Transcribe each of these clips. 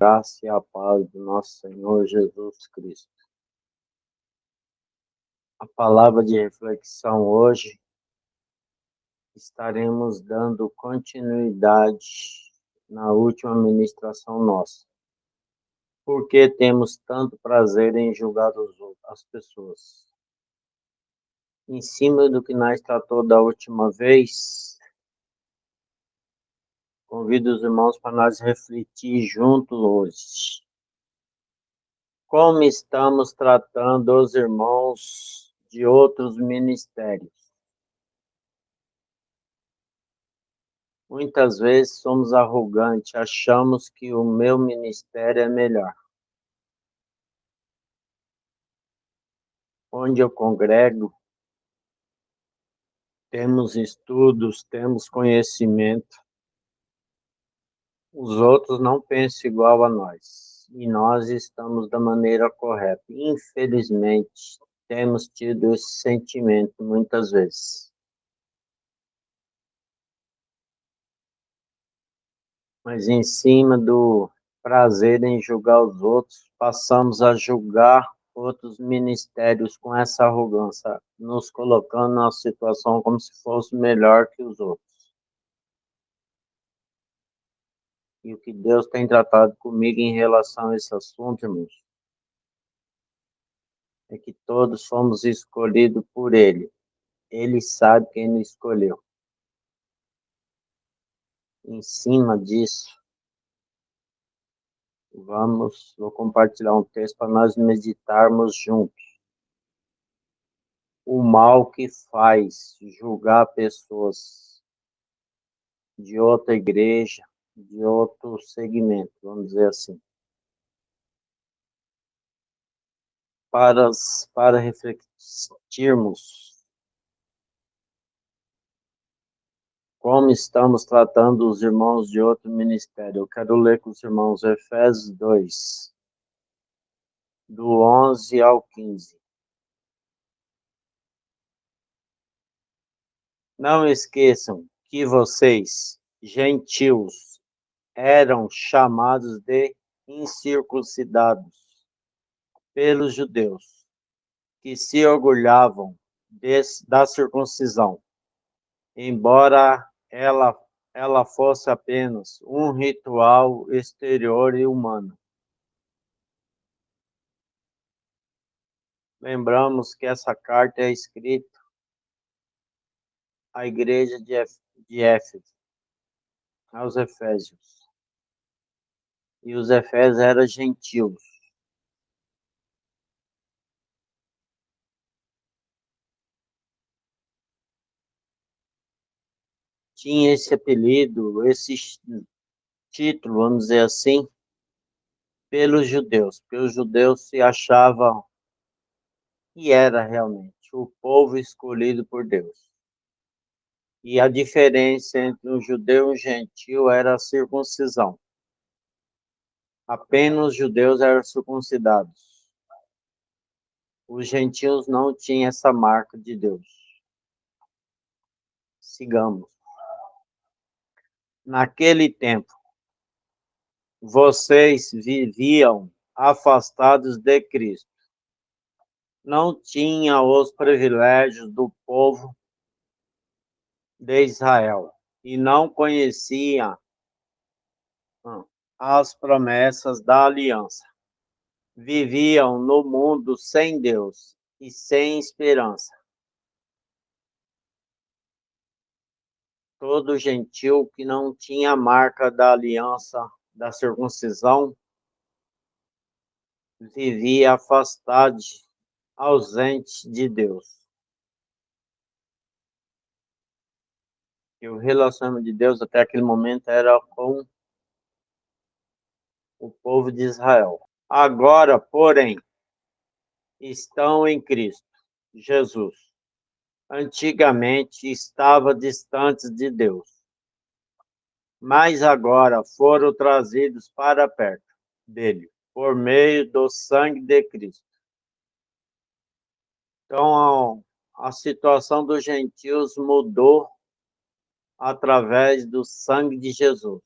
Graça e a paz do nosso Senhor Jesus Cristo. A palavra de reflexão hoje, estaremos dando continuidade na última ministração nossa. Por que temos tanto prazer em julgar as pessoas? Em cima do que nós tratou da última vez, convido os irmãos para nós refletir juntos hoje. Como estamos tratando os irmãos de outros ministérios? Muitas vezes somos arrogantes, achamos que o meu ministério é melhor. Onde eu congrego, temos estudos, temos conhecimento. Os outros não pensam igual a nós. E nós estamos da maneira correta. Infelizmente, temos tido esse sentimento muitas vezes. Mas em cima do prazer em julgar os outros, passamos a julgar outros ministérios com essa arrogância, nos colocando na situação como se fosse melhor que os outros. E o que Deus tem tratado comigo em relação a esse assunto, irmãos, é que todos fomos escolhidos por Ele. Ele sabe quem nos escolheu. Em cima disso, vou compartilhar um texto para nós meditarmos juntos. O mal que faz julgar pessoas de outra igreja, de outro segmento, vamos dizer assim. Para refletirmos como estamos tratando os irmãos de outro ministério. Eu quero ler com os irmãos Efésios 2, do 11 ao 15. Não esqueçam que vocês, gentios, eram chamados de incircuncidados pelos judeus, que se orgulhavam da circuncisão, embora ela fosse apenas um ritual exterior e humano. Lembramos que essa carta é escrita à igreja de Éfeso, aos Efésios. E os Efésios eram gentios. Tinha esse apelido, esse título, vamos dizer assim, pelos judeus, porque os judeus se achavam, e era realmente, o povo escolhido por Deus. E a diferença entre um judeu e um gentil era a circuncisão. Apenas os judeus eram circuncidados. Os gentios não tinham essa marca de Deus. Sigamos. Naquele tempo, vocês viviam afastados de Cristo. Não tinham os privilégios do povo de Israel e não conheciam as promessas da aliança. Viviam no mundo sem Deus e sem esperança. Todo gentil que não tinha a marca da aliança da circuncisão vivia afastado, ausente de Deus. E o relacionamento de Deus até aquele momento era com o povo de Israel. Agora, porém, estão em Cristo Jesus. Antigamente estava distante de Deus, mas agora foram trazidos para perto dele, por meio do sangue de Cristo. Então, a situação dos gentios mudou através do sangue de Jesus.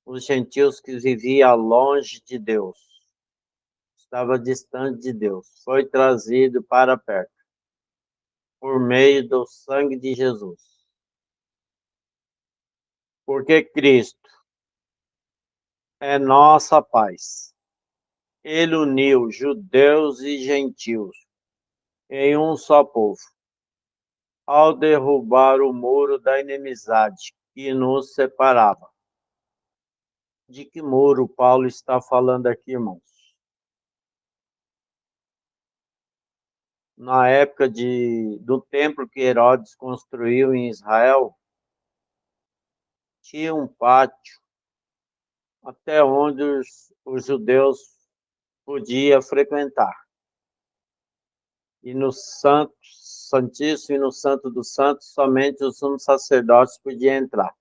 os gentios que viviam longe de Deus, estava distante de Deus, foi trazido para perto por meio do sangue de Jesus. Porque Cristo é nossa paz. Ele uniu judeus e gentios em um só povo, ao derrubar o muro da inimizade que nos separava. De que muro Paulo está falando aqui, irmãos? Na época do templo que Herodes construiu em Israel, tinha um pátio até onde os judeus podiam frequentar. E no Santo, Santíssimo e no Santo dos Santos, somente os sumos sacerdotes podiam entrar.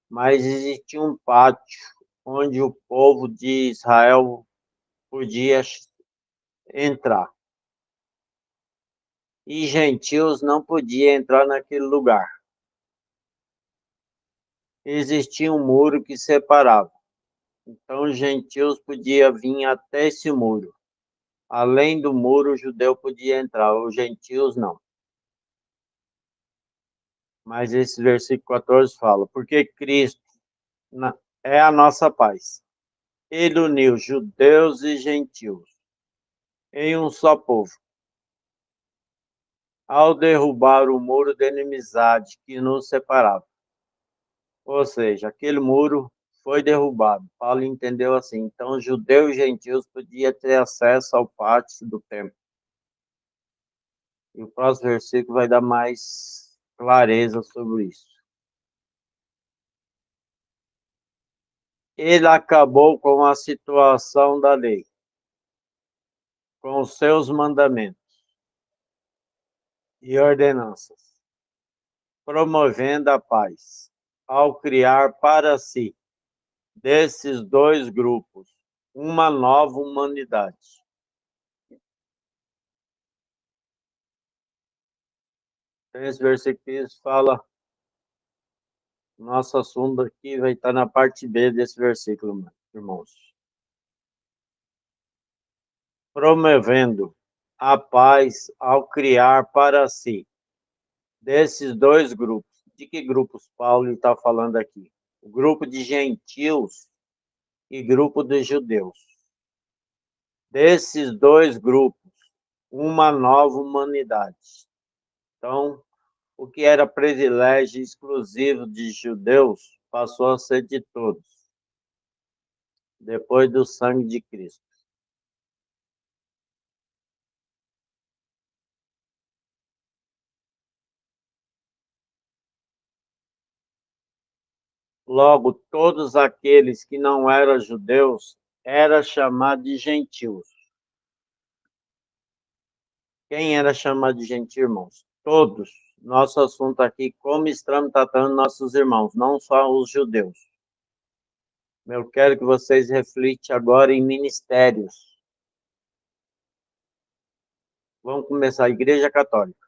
Mas existia um pátio onde o povo de Israel podia entrar. E gentios não podiam entrar naquele lugar. Existia um muro que separava. Então, os gentios podiam vir até esse muro. Além do muro, o judeu podia entrar, os gentios não. Mas esse versículo 14 fala, porque Cristo é a nossa paz. Ele uniu judeus e gentios em um só povo, ao derrubar o muro de inimizade que nos separava. Ou seja, aquele muro foi derrubado. Paulo entendeu assim. Então, judeus e gentios podiam ter acesso ao pátio do templo. E o próximo versículo vai dar mais clareza sobre isso. Ele acabou com a situação da lei, com os seus mandamentos e ordenanças, promovendo a paz, ao criar para si, desses dois grupos, uma nova humanidade. Esse versículo fala, nosso assunto aqui vai estar na parte B desse versículo, irmãos. Promovendo a paz ao criar para si, desses dois grupos. De que grupos Paulo está falando aqui? O grupo de gentios e grupo de judeus. Desses dois grupos, uma nova humanidade. Então, o que era privilégio exclusivo de judeus passou a ser de todos, depois do sangue de Cristo. Logo, todos aqueles que não eram judeus eram chamados de gentios. Quem era chamado de gentio, irmãos? Todos. Nosso assunto aqui, como estamos tratando nossos irmãos, não só os judeus. Eu quero que vocês reflitam agora em ministérios. Vamos começar. Igreja Católica.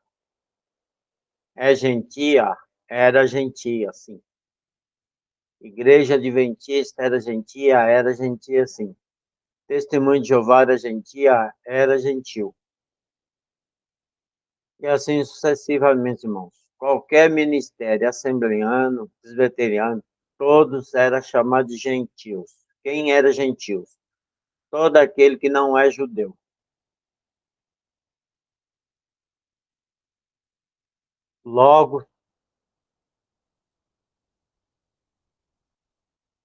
É gentia? Era gentia, sim. Igreja Adventista era gentia, sim. Testemunho de Jeová era gentil. E assim sucessivamente, irmãos. Qualquer ministério, assembleano, presbiteriano, todos eram chamados de gentios. Quem era gentios? Todo aquele que não é judeu. Logo,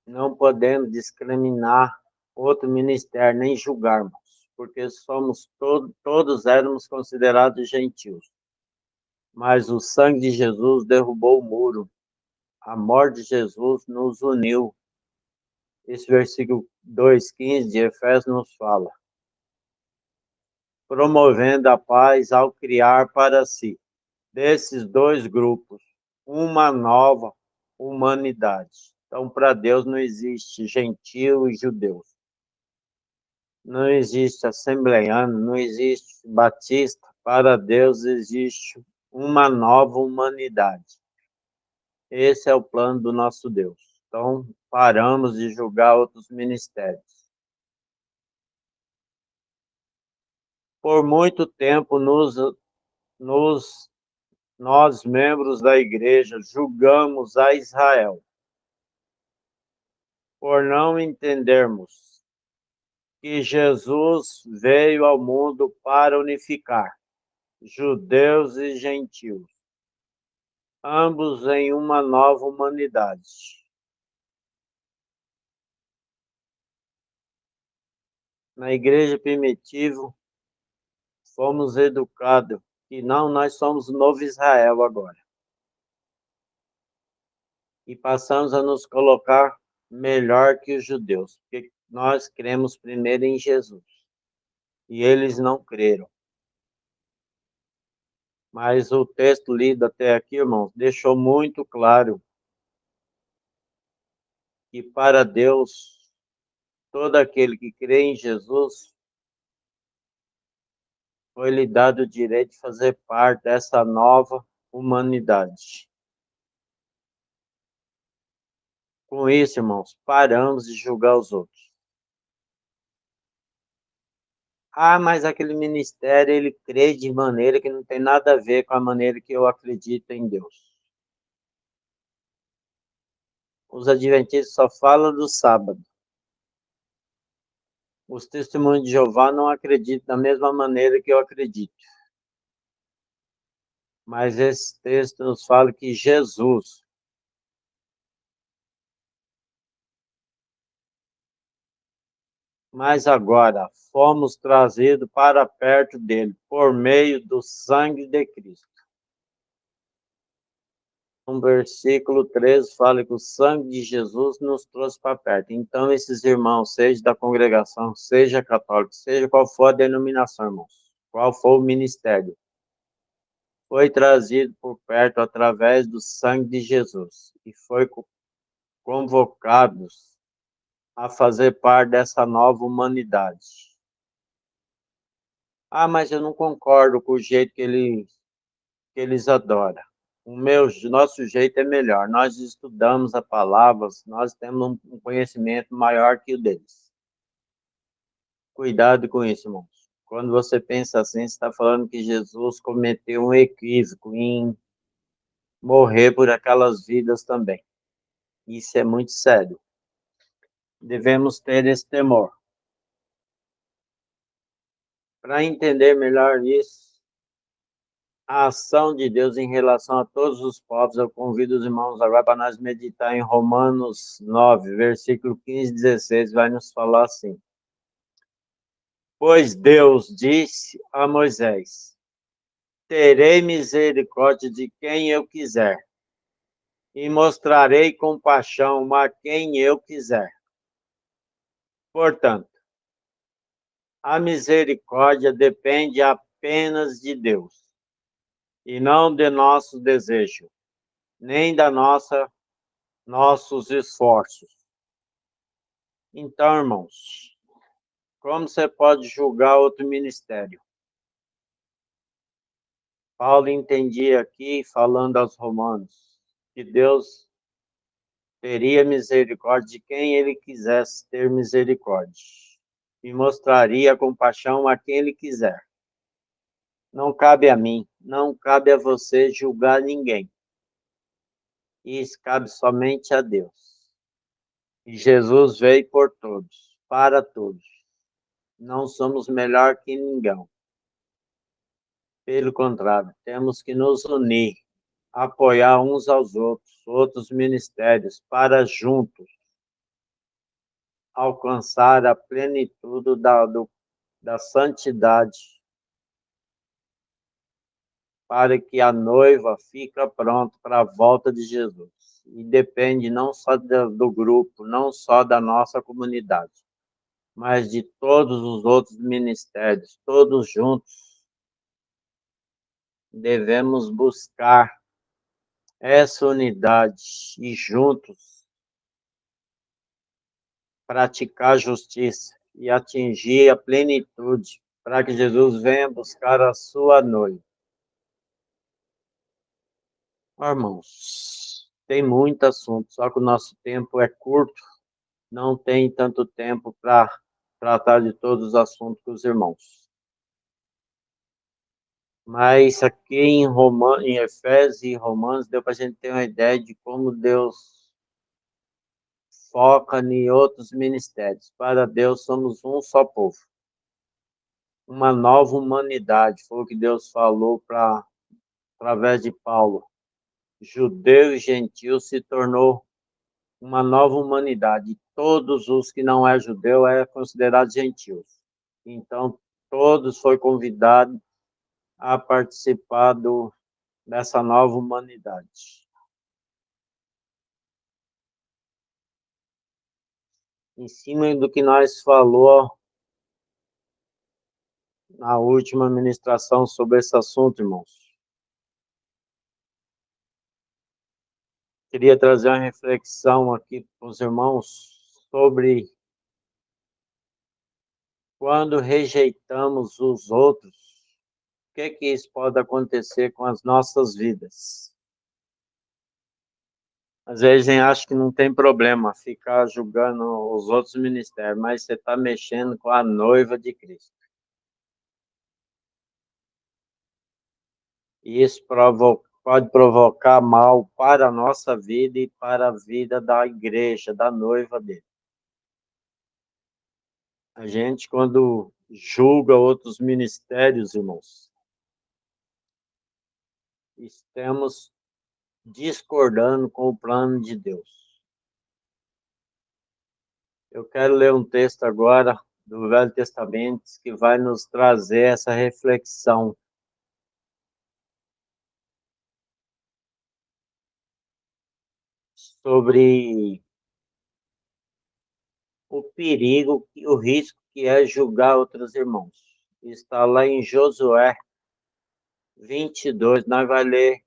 não podemos discriminar outro ministério, nem julgarmos, porque somos todos éramos considerados gentios. Mas o sangue de Jesus derrubou o muro. A morte de Jesus nos uniu. Esse versículo 2,15 de Efésios nos fala. Promovendo a paz ao criar para si, desses dois grupos, uma nova humanidade. Então, para Deus não existe gentio e judeu. Não existe assembleiano, não existe batista. Para Deus existe uma nova humanidade. Esse é o plano do nosso Deus. Então, paramos de julgar outros ministérios. Por muito tempo, nós, membros da igreja, julgamos a Israel por não entendermos que Jesus veio ao mundo para unificar judeus e gentios, ambos em uma nova humanidade. Na igreja primitiva, fomos educados que não, nós somos o novo Israel agora. E passamos a nos colocar melhor que os judeus, porque nós cremos primeiro em Jesus. E eles não creram. Mas o texto lido até aqui, irmãos, deixou muito claro que para Deus, todo aquele que crê em Jesus, foi-lhe dado o direito de fazer parte dessa nova humanidade. Com isso, irmãos, paramos de julgar os outros. Ah, mas aquele ministério, ele crê de maneira que não tem nada a ver com a maneira que eu acredito em Deus. Os adventistas só falam do sábado. Os testemunhos de Jeová não acreditam da mesma maneira que eu acredito. Mas esse texto nos fala que Jesus, mas agora fomos trazidos para perto dele por meio do sangue de Cristo. No versículo 13 fala que o sangue de Jesus nos trouxe para perto. Então, esses irmãos, seja da congregação, seja católico, seja qual for a denominação, irmãos, qual for o ministério, foi trazido por perto através do sangue de Jesus e foi convocados a fazer parte dessa nova humanidade. Ah, mas eu não concordo com o jeito que eles adoram. Nosso jeito é melhor. Nós estudamos a palavra, nós temos um conhecimento maior que o deles. Cuidado com isso, irmãos. Quando você pensa assim, você está falando que Jesus cometeu um equívoco em morrer por aquelas vidas também. Isso é muito sério. Devemos ter esse temor. Para entender melhor isso, a ação de Deus em relação a todos os povos, eu convido os irmãos agora para nós meditar em Romanos 9, versículo 15 e 16, vai nos falar assim. Pois Deus disse a Moisés, terei misericórdia de quem eu quiser, e mostrarei compaixão a quem eu quiser. Portanto, a misericórdia depende apenas de Deus, e não de nosso desejo, nem da nossos esforços. Então, irmãos, como você pode julgar outro ministério? Paulo entendia aqui, falando aos romanos, que Deus teria misericórdia de quem ele quisesse ter misericórdia, e mostraria compaixão a quem ele quiser. Não cabe a mim, não cabe a você julgar ninguém. Isso cabe somente a Deus. E Jesus veio por todos, para todos. Não somos melhor que ninguém. Pelo contrário, temos que nos unir, apoiar uns aos outros, outros ministérios, para juntos alcançar a plenitude da santidade, para que a noiva fique pronta para a volta de Jesus. E depende não só do grupo, não só da nossa comunidade, mas de todos os outros ministérios, todos juntos, devemos buscar essa unidade e juntos praticar justiça e atingir a plenitude, para que Jesus venha buscar a sua noiva. Irmãos, tem muito assunto, só que o nosso tempo é curto, não tem tanto tempo para tratar de todos os assuntos com os irmãos. Mas aqui em Efésios e Romanos, deu para a gente ter uma ideia de como Deus foca em outros ministérios. Para Deus, somos um só povo, uma nova humanidade. Foi o que Deus falou através de Paulo. Judeu e gentil se tornou uma nova humanidade. Todos os que não é judeu é considerado gentios. Então, todos foram convidados a participar dessa nova humanidade. Em cima do que nós falou na última ministração sobre esse assunto, irmãos, queria trazer uma reflexão aqui para os irmãos sobre quando rejeitamos os outros, o que isso pode acontecer com as nossas vidas. Às vezes a gente acha que não tem problema ficar julgando os outros ministérios, mas você está mexendo com a noiva de Cristo. E isso pode provocar mal para a nossa vida e para a vida da igreja, da noiva dele. A gente, quando julga outros ministérios, irmãos, estamos discordando com o plano de Deus. Eu quero ler um texto agora do Velho Testamento que vai nos trazer essa reflexão sobre o perigo e o risco que é julgar outros irmãos. Está lá em Josué 22, nós vamos ler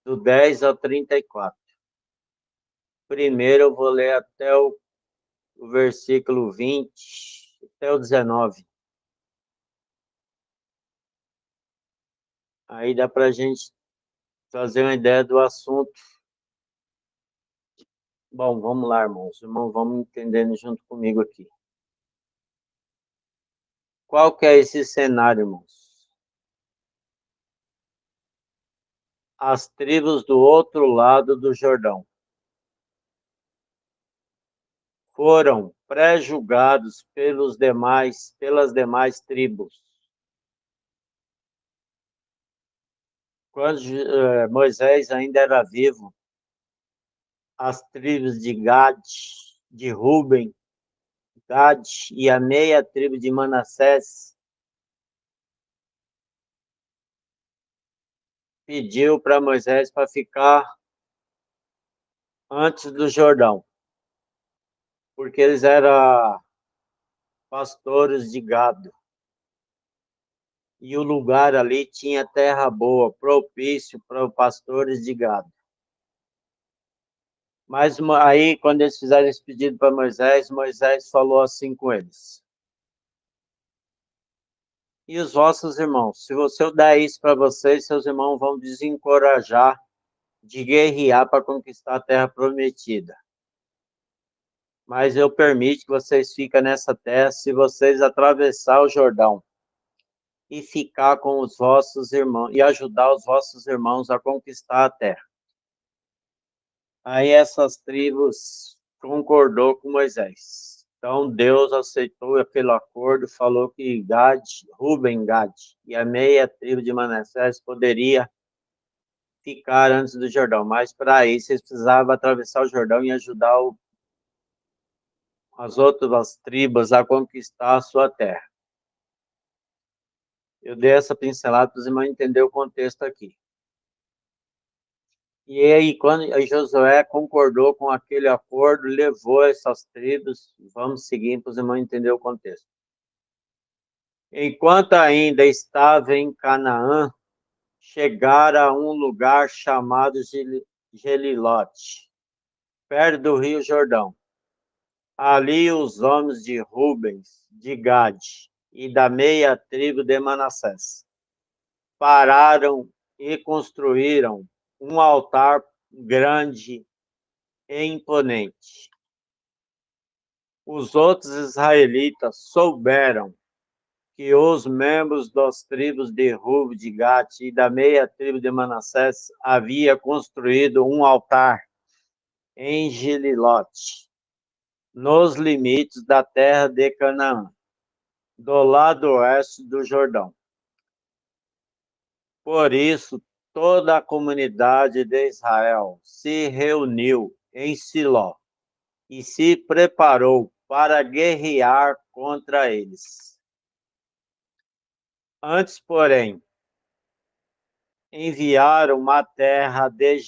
do 10 ao 34. Primeiro eu vou ler até o versículo 20, até o 19. Aí dá para a gente fazer uma ideia do assunto. Bom, vamos lá, irmãos. Irmão, vamos entendendo junto comigo aqui. Qual que é esse cenário, irmãos? As tribos do outro lado do Jordão foram pré-julgados pelas demais tribos. Quando Moisés ainda era vivo, as tribos de Gad, de Ruben, Gad e a meia tribo de Manassés pediu para Moisés para ficar antes do Jordão, porque eles eram pastores de gado. E o lugar ali tinha terra boa, propício para os pastores de gado. Mas aí, quando eles fizeram esse pedido para Moisés, Moisés falou assim com eles: e os vossos irmãos? Se eu der isso para vocês, seus irmãos vão desencorajar de guerrear para conquistar a terra prometida. Mas eu permito que vocês fiquem nessa terra se vocês atravessar o Jordão e ficar com os vossos irmãos e ajudar os vossos irmãos a conquistar a terra. Aí essas tribos concordou com Moisés. Então Deus aceitou aquele acordo, falou que Ruben, Gad e a meia tribo de Manassés poderia ficar antes do Jordão, mas para isso eles precisavam atravessar o Jordão e ajudar as outras tribos a conquistar a sua terra. Eu dei essa pincelada para os irmãos entenderem o contexto aqui. E aí, quando Josué concordou com aquele acordo, levou essas tribos, vamos seguir para os irmãos entenderem o contexto. Enquanto ainda estava em Canaã, chegaram a um lugar chamado Gelilote, perto do rio Jordão. Ali os homens de Rubens, de Gade e da meia tribo de Manassés pararam e construíram um altar grande e imponente. Os outros israelitas souberam que os membros das tribos de Ruben, de Gad e da meia tribo de Manassés havia construído um altar em Gelilote, nos limites da terra de Canaã, do lado oeste do Jordão. Por isso, toda a comunidade de Israel se reuniu em Siló e se preparou para guerrear contra eles. Antes, porém, enviaram uma terra de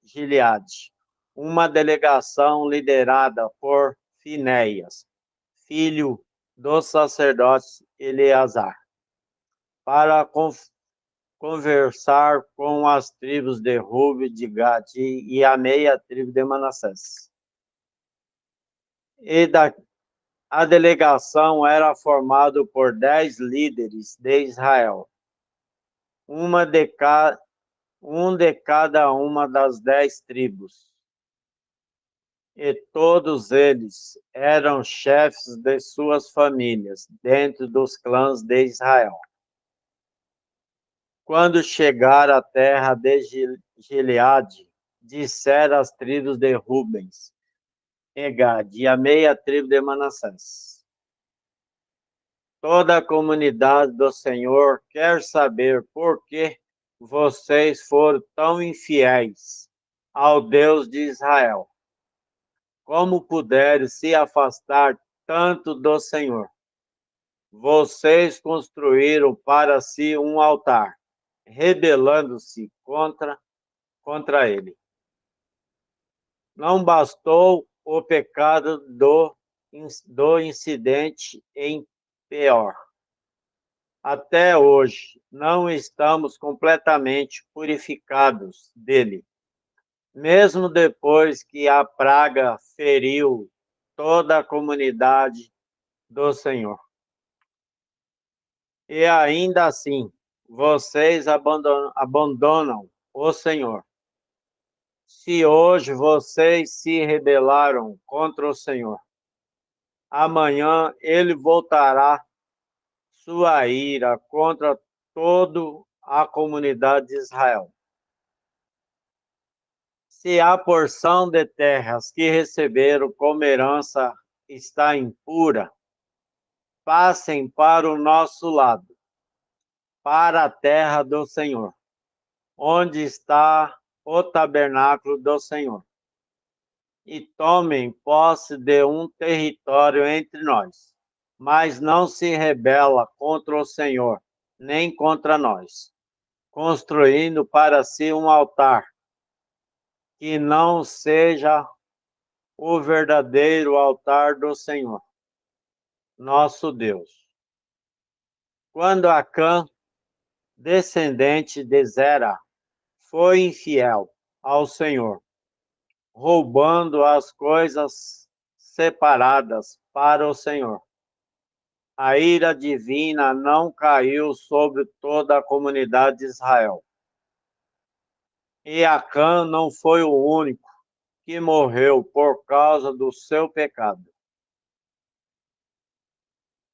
Gileade, uma delegação liderada por Finéias, filho do sacerdote Eleazar, para conversar com as tribos de Ruben, de Gad e a meia tribo de Manassés. A delegação era formada por 10 líderes de Israel, um de cada uma das 10 tribos. E todos eles eram chefes de suas famílias, dentro dos clãs de Israel. Quando chegaram à terra de Gileade, disseram as tribos de Rubens, e Gad, e a meia tribo de Manassés: toda a comunidade do Senhor quer saber por que vocês foram tão infiéis ao Deus de Israel. Como puderam se afastar tanto do Senhor? Vocês construíram para si um altar, rebelando-se contra ele. Não bastou o pecado do incidente em Peor. Até hoje, não estamos completamente purificados dele, mesmo depois que a praga feriu toda a comunidade do Senhor. E ainda assim, vocês abandonam o Senhor. Se hoje vocês se rebelaram contra o Senhor, amanhã ele voltará sua ira contra toda a comunidade de Israel. Se a porção de terras que receberam como herança está impura, passem para o nosso lado, para a terra do Senhor, onde está o tabernáculo do Senhor, e tomem posse de um território entre nós, mas não se rebela contra o Senhor, nem contra nós, construindo para si um altar, que não seja o verdadeiro altar do Senhor, nosso Deus. Quando Acã, descendente de Zera, foi infiel ao Senhor, roubando as coisas separadas para o Senhor, a ira divina não caiu sobre toda a comunidade de Israel. E Acã não foi o único que morreu por causa do seu pecado.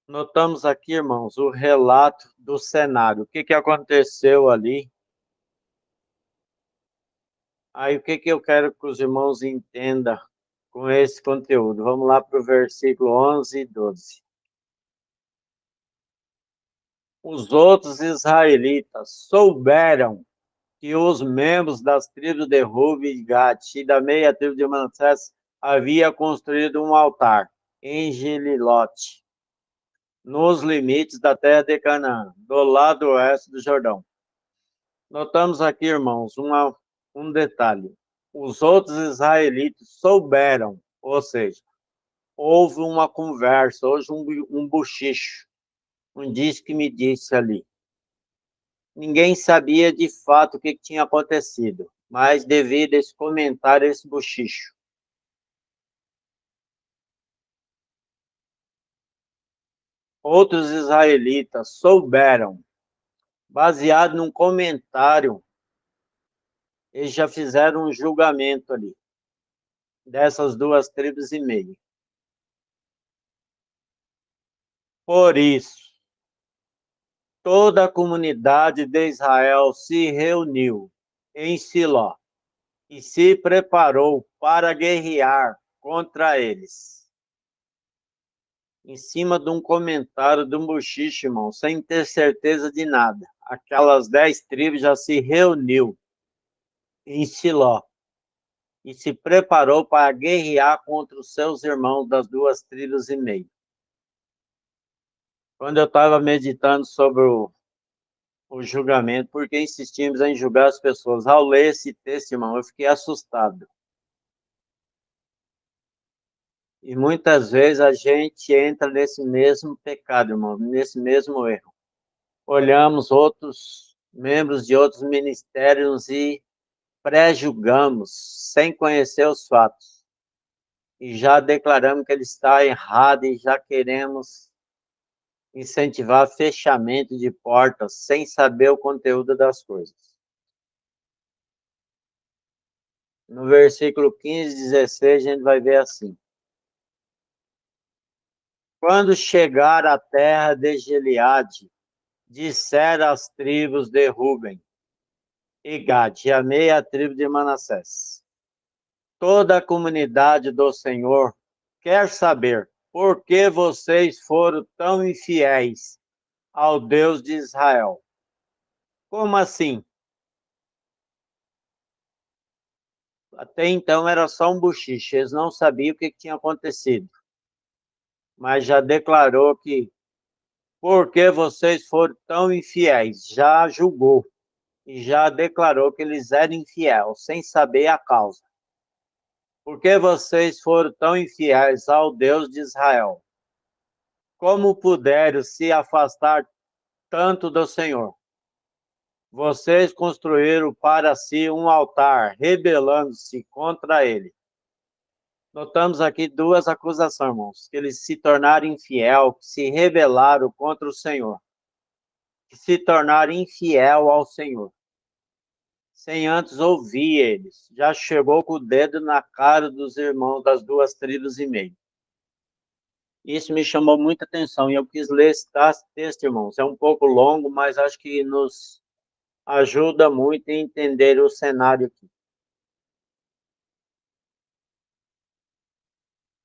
Notamos aqui, irmãos, o relato do cenário. O que aconteceu ali? Aí, o que eu quero que os irmãos entendam com esse conteúdo? Vamos lá para o versículo 11 e 12. Os outros israelitas souberam que os membros das tribos de Ruben e Gad e da meia tribo de Manassés haviam construído um altar em Gelilote, nos limites da terra de Canaã, do lado oeste do Jordão. Notamos aqui, irmãos, um detalhe. Os outros israelitas souberam, ou seja, houve uma conversa, houve um bochicho, um diz que me disse ali. Ninguém sabia de fato o que tinha acontecido, mas devido a esse comentário, esse bochicho. Outros israelitas souberam, baseado num comentário, eles já fizeram um julgamento ali. dessas 2 tribos e meia. Por isso, toda a comunidade de Israel se reuniu em Siló e se preparou para guerrear contra eles. Em cima de um comentário de um bochiche, irmão, sem ter certeza de nada. Aquelas 10 tribos já se reuniu em Siló e se preparou para guerrear contra os seus irmãos das 2 tribos e meia. Quando eu estava meditando sobre o julgamento, porque insistimos em julgar as pessoas, ao ler esse texto, irmão, eu fiquei assustado. E muitas vezes a gente entra nesse mesmo pecado, irmão, nesse mesmo erro. Olhamos outros membros de outros ministérios e pré-julgamos, sem conhecer os fatos. E já declaramos que ele está errado e já queremos incentivar fechamento de portas sem saber o conteúdo das coisas. No versículo 15 e 16, a gente vai ver assim: quando chegar à terra de Gileade, disseram as tribos de Ruben e Gade, e a meia tribo de Manassés: toda a comunidade do Senhor quer saber por que vocês foram tão infiéis ao Deus de Israel. Como assim? Até então era só um bochiche, eles não sabiam o que tinha acontecido. Mas já declarou que por que vocês foram tão infiéis? Já julgou e já declarou que eles eram infiéis, sem saber a causa. Por que vocês foram tão infiéis ao Deus de Israel? Como puderam se afastar tanto do Senhor? Vocês construíram para si um altar, rebelando-se contra ele. Notamos aqui 2 acusações, irmãos: que eles se tornaram infiel, que se rebelaram contra o Senhor, que se tornaram infiel ao Senhor, sem antes ouvir eles. Já chegou com o dedo na cara dos irmãos das 2 tribos e meia. Isso me chamou muita atenção e eu quis ler esse texto, irmãos. É um pouco longo, mas acho que nos ajuda muito a entender o cenário aqui.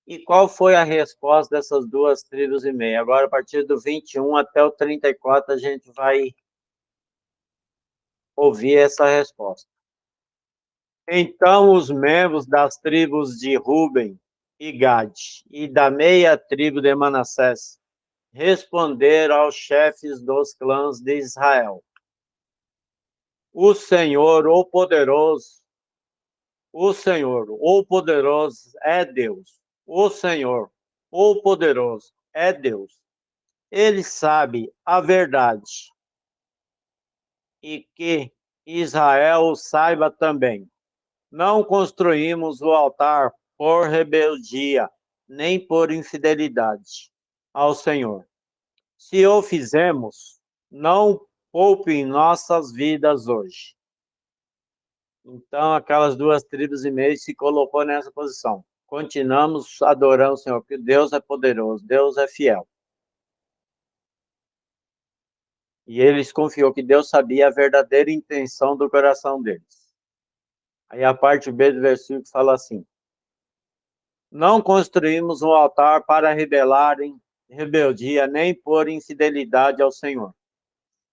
E qual foi a resposta dessas 2 tribos e meia? Agora, a partir do 21 até o 34, a gente vai ouvir essa resposta. Então, os membros das tribos de Ruben e Gade e da meia tribo de Manassés responderam aos chefes dos clãs de Israel: o Senhor, o poderoso é Deus. O Senhor, o poderoso é Deus. Ele sabe a verdade e que Israel saiba também. Não construímos o altar por rebeldia, nem por infidelidade ao Senhor. Se o fizemos, não poupe nossas vidas hoje. Então, aquelas 2 tribos e meia se colocou nessa posição. Continuamos adorando o Senhor, porque Deus é poderoso, Deus é fiel. E eles confiou que Deus sabia a verdadeira intenção do coração deles. Aí a parte B do versículo fala assim: não construímos um altar para rebelar em rebeldia, nem por infidelidade ao Senhor.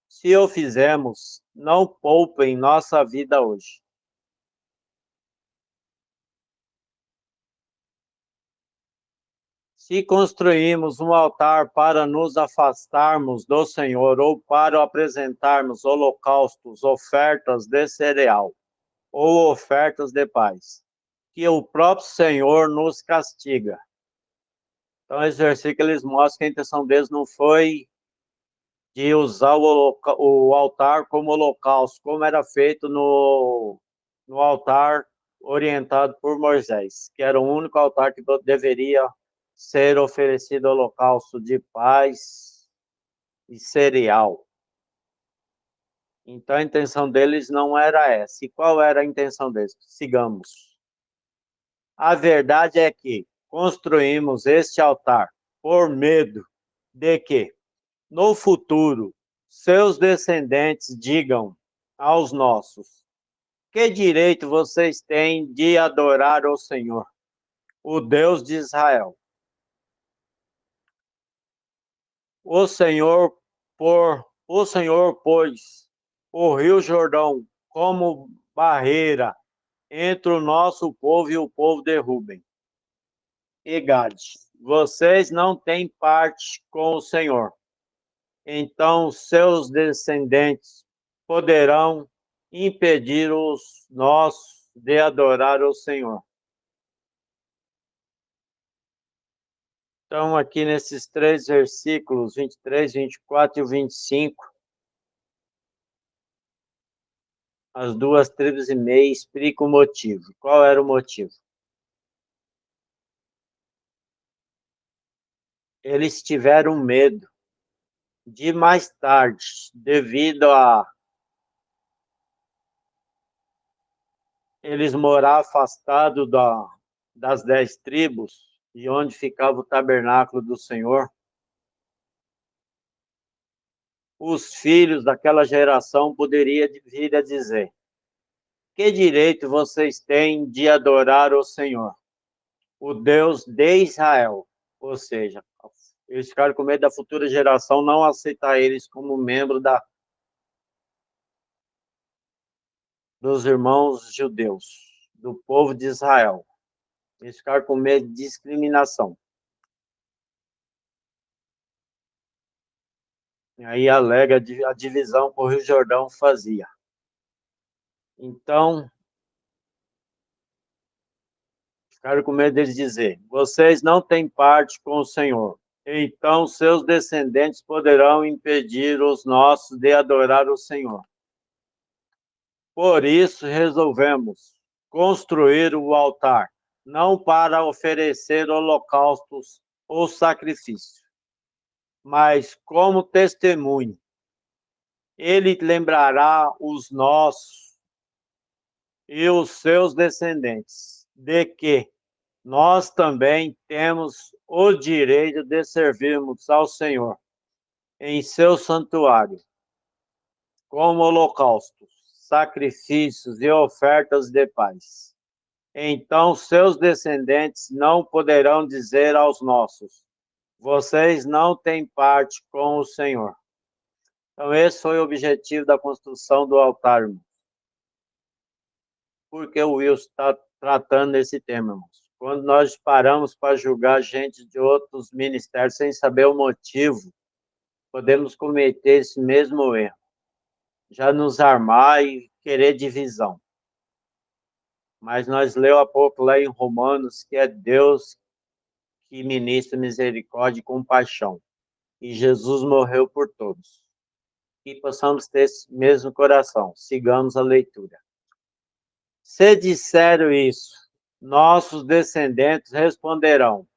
Se o fizemos, não poupem nossa vida hoje. Se construímos um altar para nos afastarmos do Senhor ou para apresentarmos holocaustos, ofertas de cereal ou ofertas de paz, que o próprio Senhor nos castiga. Então, esse versículo eles mostram que a intenção deles não foi de usar o altar como holocausto, como era feito no altar orientado por Moisés, que era o único altar que deveria ser oferecido holocausto de paz e cereal. Então a intenção deles não era essa. E qual era a intenção deles? Sigamos. A verdade é que construímos este altar por medo de que, no futuro, seus descendentes digam aos nossos: que direito vocês têm de adorar o Senhor, o Deus de Israel? O Senhor pôs o Rio Jordão como barreira entre o nosso povo e o povo de Ruben e Gade. Vocês não têm parte com o Senhor. Então seus descendentes poderão impedir os nossos de adorar o Senhor. Então, aqui nesses 3 versículos, 23, 24 e 25, as 2 tribos e meia explicam o motivo. Qual era o motivo? Eles tiveram medo de mais tarde, devido a eles morar afastados das 10 tribos, de onde ficava o tabernáculo do Senhor, os filhos daquela geração poderiam vir a dizer: que direito vocês têm de adorar o Senhor, o Deus de Israel? Ou seja, eles ficaram com medo da futura geração não aceitar eles como membro dos irmãos judeus, do povo de Israel. Eles ficaram com medo de discriminação. E aí alega a divisão que o Rio Jordão fazia. Então, ficaram com medo deles dizer: vocês não têm parte com o Senhor. Então seus descendentes poderão impedir os nossos de adorar o Senhor. Por isso resolvemos construir o altar, não para oferecer holocaustos ou sacrifícios, mas como testemunho. Ele lembrará os nossos e os seus descendentes de que nós também temos o direito de servirmos ao Senhor em seu santuário, como holocaustos, sacrifícios e ofertas de paz. Então seus descendentes não poderão dizer aos nossos: vocês não têm parte com o Senhor. Então esse foi o objetivo da construção do altar, irmãos. Por que o Wilson está tratando desse tema, irmãos? Quando nós paramos para julgar gente de outros ministérios sem saber o motivo, podemos cometer esse mesmo erro. Já nos armar e querer divisão. Mas nós leu há pouco lá em Romanos que é Deus que ministra misericórdia e compaixão. E Jesus morreu por todos. E possamos ter esse mesmo coração. Sigamos a leitura. Se disseram isso, nossos descendentes responderão: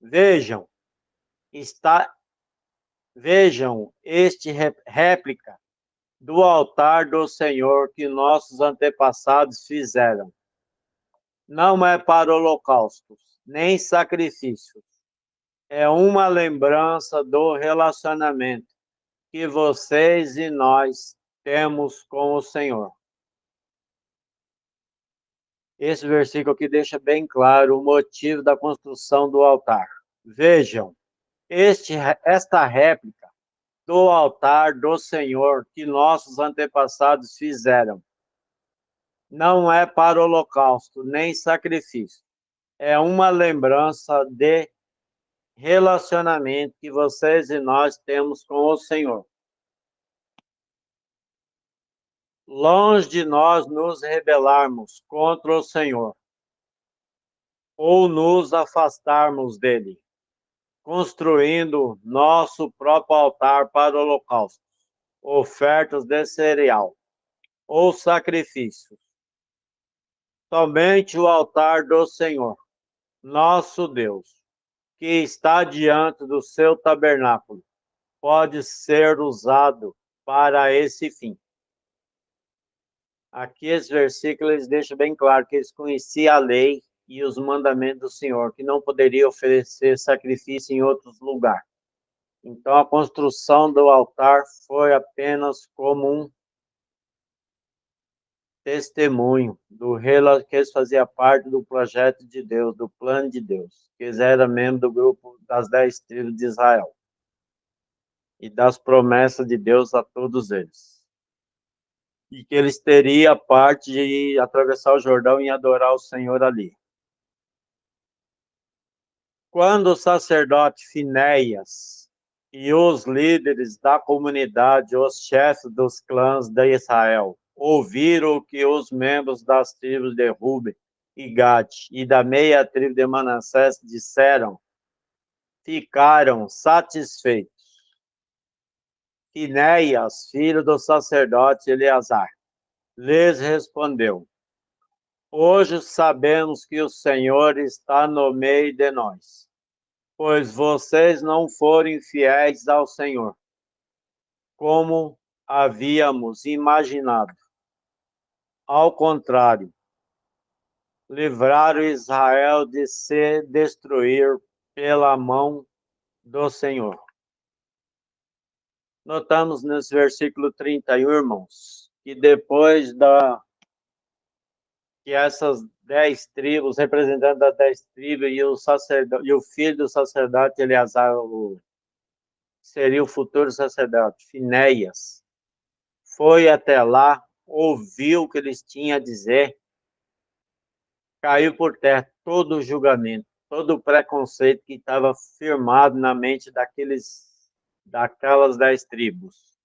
Vejam, vejam este réplica do altar do Senhor que nossos antepassados fizeram. Não é para holocaustos, nem sacrifícios. É uma lembrança do relacionamento que vocês e nós temos com o Senhor. Esse versículo aqui deixa bem claro o motivo da construção do altar. Vejam, esta réplica do altar do Senhor que nossos antepassados fizeram não é para holocausto nem sacrifício. É uma lembrança de relacionamento que vocês e nós temos com o Senhor. Longe de nós nos rebelarmos contra o Senhor ou nos afastarmos dele, construindo nosso próprio altar para holocaustos, ofertas de cereal ou sacrifícios. Somente o altar do Senhor, nosso Deus, que está diante do seu tabernáculo, pode ser usado para esse fim. Aqui esse versículo eles deixam bem claro que eles conheciam a lei e os mandamentos do Senhor, que não poderia oferecer sacrifício em outros lugares. Então, a construção do altar foi apenas como um testemunho que eles faziam parte do projeto de Deus, do plano de Deus, que eles eram membros do grupo das 10 tribos de Israel e das promessas de Deus a todos eles. E que eles teriam a parte de atravessar o Jordão e adorar o Senhor ali. Quando o sacerdote Finéias e os líderes da comunidade, os chefes dos clãs de Israel, ouviram o que os membros das tribos de Ruben e Gad e da meia tribo de Manassés disseram, ficaram satisfeitos. Finéias, filho do sacerdote Eleazar, lhes respondeu, hoje sabemos que o Senhor está no meio de nós, pois vocês não foram fiéis ao Senhor, como havíamos imaginado. Ao contrário, livraram Israel de se destruir pela mão do Senhor. Notamos nesse versículo 31, irmãos, que depois que essas 10 tribos, representantes das 10 tribos, e o filho do sacerdote Eleazar, seria o futuro sacerdote, Finéias, foi até lá, ouviu o que eles tinham a dizer, caiu por terra todo o julgamento, todo o preconceito que estava firmado na mente daquelas 10 tribos.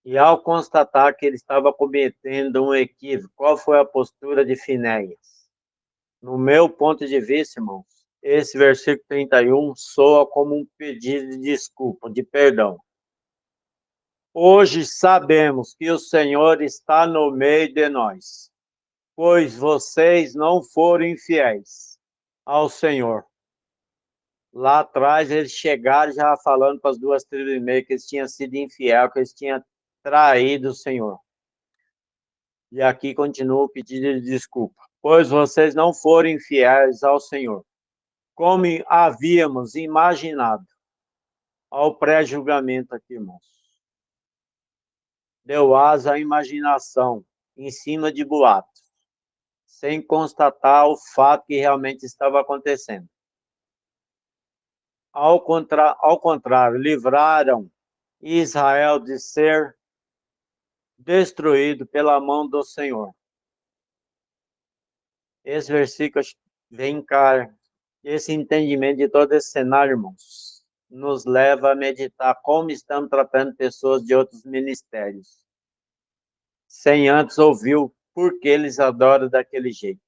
E ao constatar que ele estava cometendo um equívoco, qual foi a postura de Finéias? No meu ponto de vista, irmãos, esse versículo 31 soa como um pedido de desculpa, de perdão. Hoje sabemos que o Senhor está no meio de nós, pois vocês não foram infiéis ao Senhor. Lá atrás eles chegaram já falando para as 2 tribos e meia que eles tinham sido infiel, que eles tinham traído o Senhor. E aqui continua o pedido de desculpa. Pois vocês não foram infiéis ao Senhor, como havíamos imaginado. Ao pré-julgamento aqui, irmãos. Deu asa à imaginação, em cima de boatos, sem constatar o fato que realmente estava acontecendo. Ao contrário, livraram Israel de ser destruído pela mão do Senhor. Esse versículo vem cá, esse entendimento de todo esse cenário, irmãos, nos leva a meditar como estamos tratando pessoas de outros ministérios, sem antes ouvir o porquê eles adoram daquele jeito,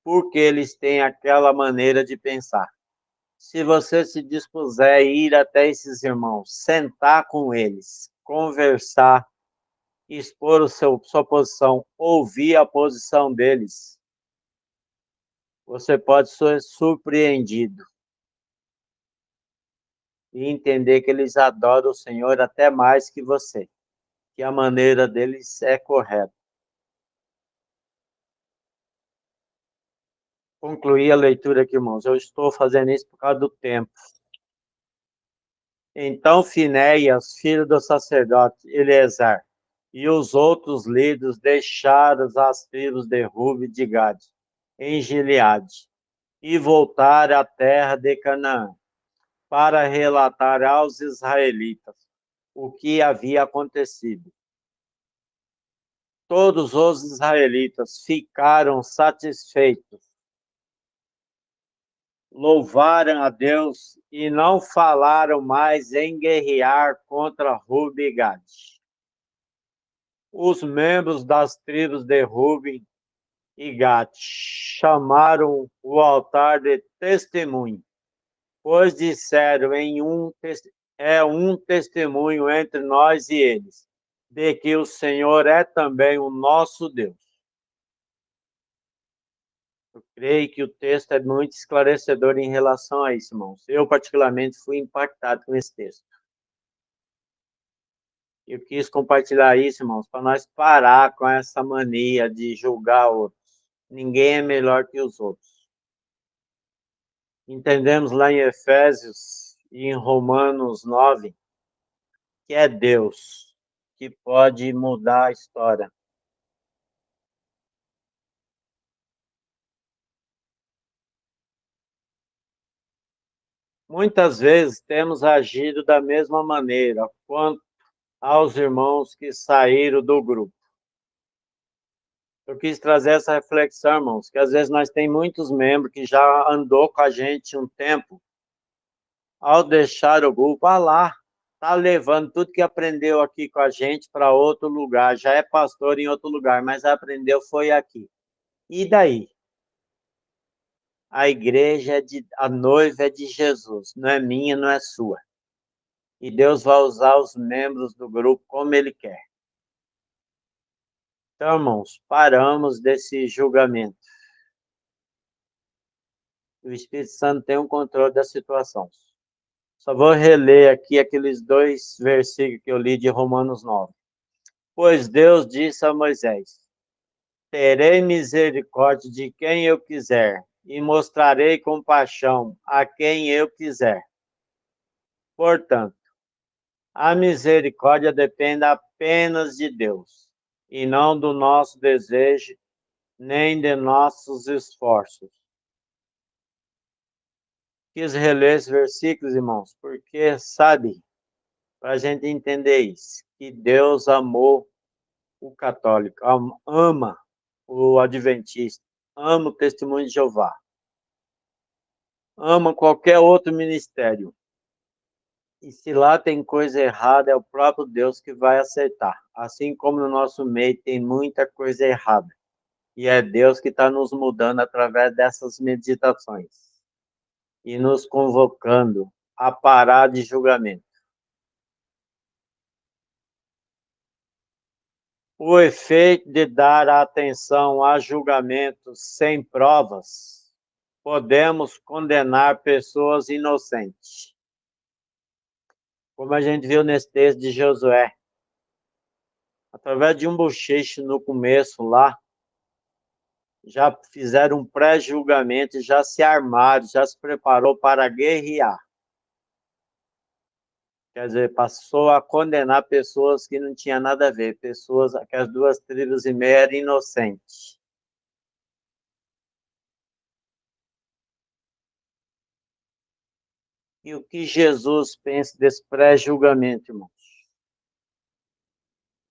porque eles têm aquela maneira de pensar. Se você se dispuser a ir até esses irmãos, sentar com eles, conversar, expor sua posição, ouvir a posição deles, você pode ser surpreendido e entender que eles adoram o Senhor até mais que você, que a maneira deles é correta. Concluí a leitura aqui, irmãos. Eu estou fazendo isso por causa do tempo. Então Finéias, filho do sacerdote Eleazar, e os outros líderes deixaram as tribos de Ruben e de Gad em Gileade e voltaram à terra de Canaã para relatar aos israelitas o que havia acontecido. Todos os israelitas ficaram satisfeitos, louvaram a Deus e não falaram mais em guerrear contra Ruben e Gad. Os membros das tribos de Ruben e Gad chamaram o altar de testemunho, pois disseram é um testemunho entre nós e eles, de que o Senhor é também o nosso Deus. Eu creio que o texto é muito esclarecedor em relação a isso, irmãos. Eu, particularmente, fui impactado com esse texto. Eu quis compartilhar isso, irmãos, para nós parar com essa mania de julgar outros. Ninguém é melhor que os outros. Entendemos lá em Efésios e em Romanos 9 que é Deus que pode mudar a história. Muitas vezes temos agido da mesma maneira quanto aos irmãos que saíram do grupo. Eu quis trazer essa reflexão, irmãos, que às vezes nós tem muitos membros que já andou com a gente um tempo, ao deixar o grupo, lá, tá levando tudo que aprendeu aqui com a gente para outro lugar, já é pastor em outro lugar, mas aprendeu foi aqui. E daí? A igreja a noiva é de Jesus, não é minha, não é sua. E Deus vai usar os membros do grupo como Ele quer. Então, irmãos, paramos desse julgamento. O Espírito Santo tem um controle da situação. Só vou reler aqui aqueles 2 versículos que eu li de Romanos 9. Pois Deus disse a Moisés: terei misericórdia de quem eu quiser, e mostrarei compaixão a quem eu quiser. Portanto, a misericórdia depende apenas de Deus, e não do nosso desejo, nem de nossos esforços. Quis reler esses versículos, irmãos, porque, sabe, para a gente entender isso, que Deus amou o católico, ama o adventista, ama o testemunho de Jeová, ama qualquer outro ministério. E se lá tem coisa errada, é o próprio Deus que vai aceitar. Assim como no nosso meio tem muita coisa errada. E é Deus que está nos mudando através dessas meditações. E nos convocando a parar de julgamento. O efeito de dar atenção a julgamentos sem provas, podemos condenar pessoas inocentes. Como a gente viu nesse texto de Josué, através de um bochecho no começo lá, já fizeram um pré-julgamento, já se armaram, já se preparou para guerrear. Quer dizer, passou a condenar pessoas que não tinham nada a ver, pessoas que as 2,5 tribos eram inocentes. E o que Jesus pensa desse pré-julgamento, irmãos?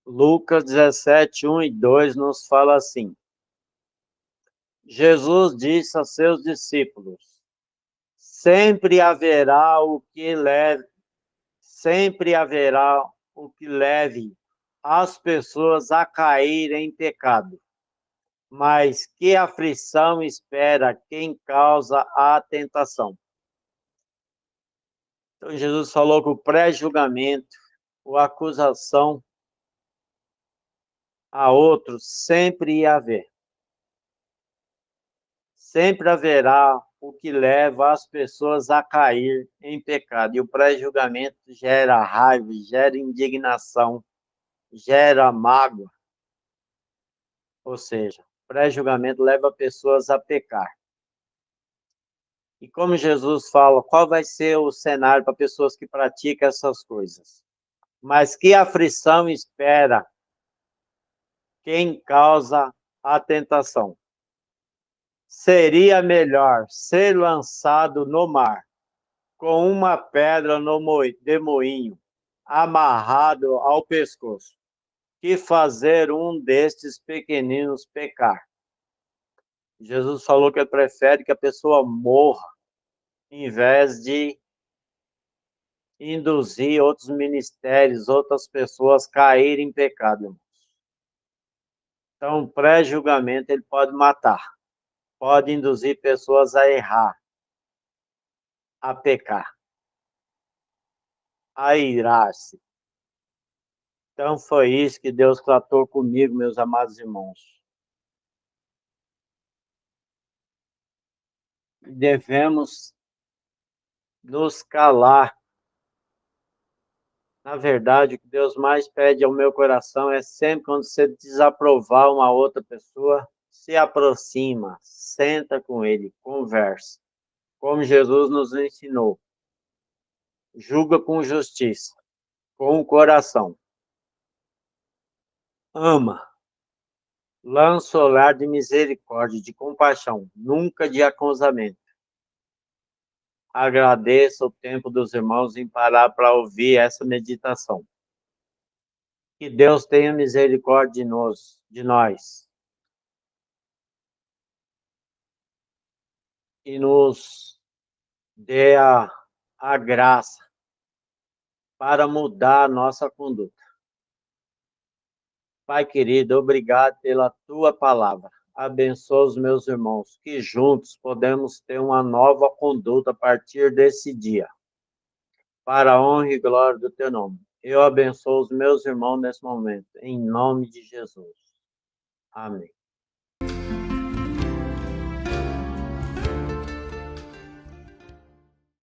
Lucas 17, 1 e 2 nos fala assim: Jesus disse a seus discípulos: sempre haverá o que leve as pessoas a caírem em pecado. Mas que aflição espera quem causa a tentação? Então, Jesus falou que o pré-julgamento, a acusação a outros, sempre ia haver. Sempre haverá o que leva as pessoas a cair em pecado. E o pré-julgamento gera raiva, gera indignação, gera mágoa. Ou seja, o pré-julgamento leva pessoas a pecar. E como Jesus fala, qual vai ser o cenário para pessoas que praticam essas coisas? Mas que aflição espera quem causa a tentação? Seria melhor ser lançado no mar com uma pedra de moinho amarrado ao pescoço, que fazer um destes pequeninos pecar. Jesus falou que ele prefere que a pessoa morra, em vez de induzir outros ministérios, outras pessoas caírem em pecado, irmãos. Então, pré-julgamento ele pode matar, pode induzir pessoas a errar, a pecar, a irar-se. Então, foi isso que Deus tratou comigo, meus amados irmãos. Devemos nos calar. Na verdade, o que Deus mais pede ao meu coração é sempre quando você desaprovar uma outra pessoa, se aproxima, senta com ele, conversa, como Jesus nos ensinou. Julga com justiça, com o coração. Ama, lança o olhar de misericórdia, de compaixão, nunca de acusamento. Agradeça o tempo dos irmãos em parar para ouvir essa meditação. Que Deus tenha misericórdia de nós e nos dê a graça para mudar a nossa conduta. Pai querido, obrigado pela tua palavra. Abençoa os meus irmãos, que juntos podemos ter uma nova conduta a partir desse dia, para a honra e glória do teu nome. Eu abençoo os meus irmãos nesse momento, em nome de Jesus. Amém.